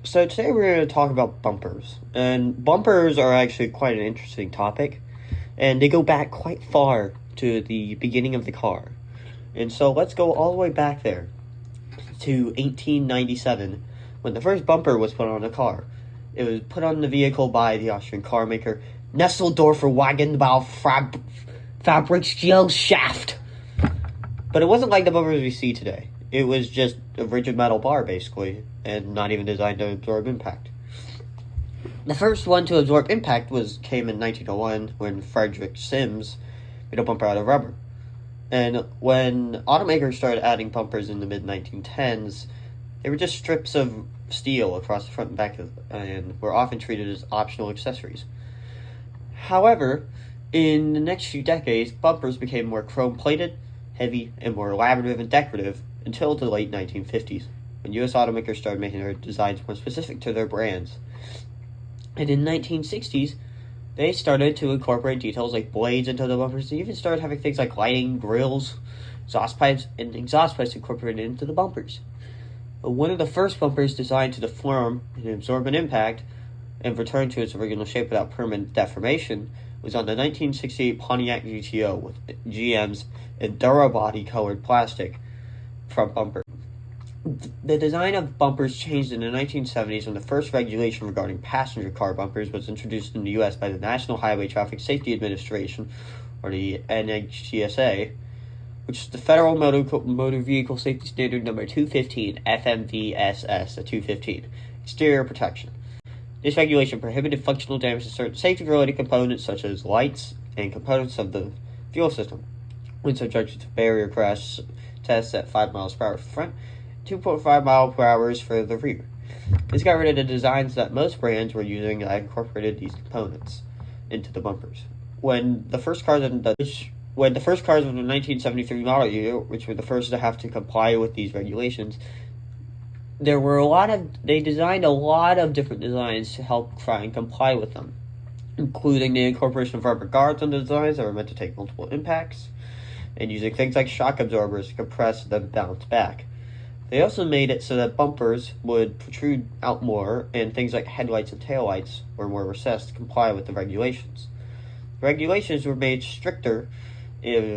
So today we're going to talk about bumpers. And bumpers are actually quite an interesting topic. And they go back quite far to the beginning of the car. And so let's go all the way back there to 1897 when the first bumper was put on a car. It was put on the vehicle by the Austrian car maker Nesseldorfer Wagenbau Fabrikgesellschaft. But it wasn't like the bumpers we see today. It was just a rigid metal bar, basically, and not even designed to absorb impact. The first one to absorb impact came in 1901 when Frederick Sims made a bumper out of rubber. And when automakers started adding bumpers in the mid-1910s, they were just strips of steel across the front and back and were often treated as optional accessories. However, in the next few decades, bumpers became more chrome-plated, heavy, and more elaborate and decorative until the late 1950s, when U.S. automakers started making their designs more specific to their brands. And in the 1960s, they started to incorporate details like blades into the bumpers. They even started having things like lighting, grills, exhaust pipes incorporated into the bumpers. But one of the first bumpers designed to deform and absorb an impact and return to its original shape without permanent deformation was on the 1968 Pontiac GTO with GM's Endurabody colored plastic front bumper. The design of bumpers changed in the 1970s when the first regulation regarding passenger car bumpers was introduced in the U.S. by the National Highway Traffic Safety Administration, or the NHTSA, which is the Federal Motor Vehicle Safety Standard number 215, FMVSS 215, exterior protection. This regulation prohibited functional damage to certain safety-related components such as lights and components of the fuel system, when subjected to barrier crash tests at 5 miles per hour for the front, 2.5 miles per hour for the rear. This got rid of the designs that most brands were using that incorporated these components into the bumpers. When the first cars of the 1973 model year, which were the first to have to comply with these regulations, they designed a lot of different designs to help try and comply with them, including the incorporation of rubber guards on the designs that were meant to take multiple impacts, and using things like shock absorbers to compress and then bounce back. They also made it so that bumpers would protrude out more, and things like headlights and taillights were more recessed to comply with the regulations. The regulations were made stricter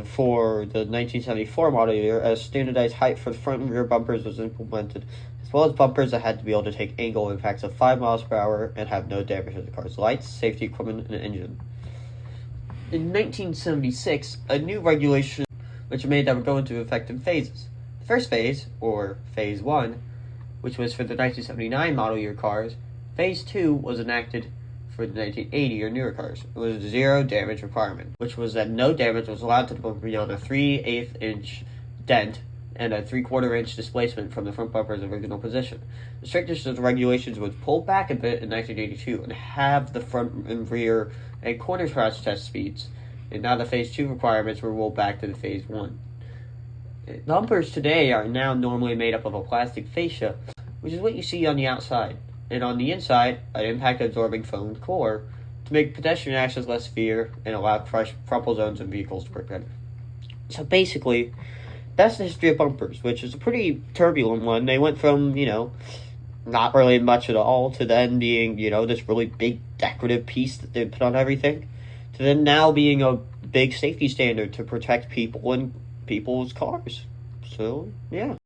for the 1974 model year as standardized height for the front and rear bumpers was implemented, as well as bumpers that had to be able to take angle impacts of 5 miles per hour and have no damage to the car's lights, safety equipment, and engine. In 1976, a new regulation which made that would go into effect in phases. The first phase, or Phase 1, which was for the 1979 model year cars. Phase 2 was enacted for the 1980 or newer cars. It was a zero damage requirement, which was that no damage was allowed to the bumper beyond a 3/8 inch dent and a 3/4 inch displacement from the front bumper's original position. The strictest of the regulations was pulled back a bit in 1982 and halved the front and rear and corner crash test speeds, and now the Phase 2 requirements were rolled back to the Phase 1. Bumpers today are now normally made up of a plastic fascia, which is what you see on the outside, and on the inside, an impact-absorbing foam core to make pedestrian access less severe and allow crumple zones in vehicles to work better. So basically, that's the history of bumpers, which is a pretty turbulent one. They went from, not really much at all to then being, this really big decorative piece that they put on everything, to then now being a big safety standard to protect people and people's cars. So, yeah.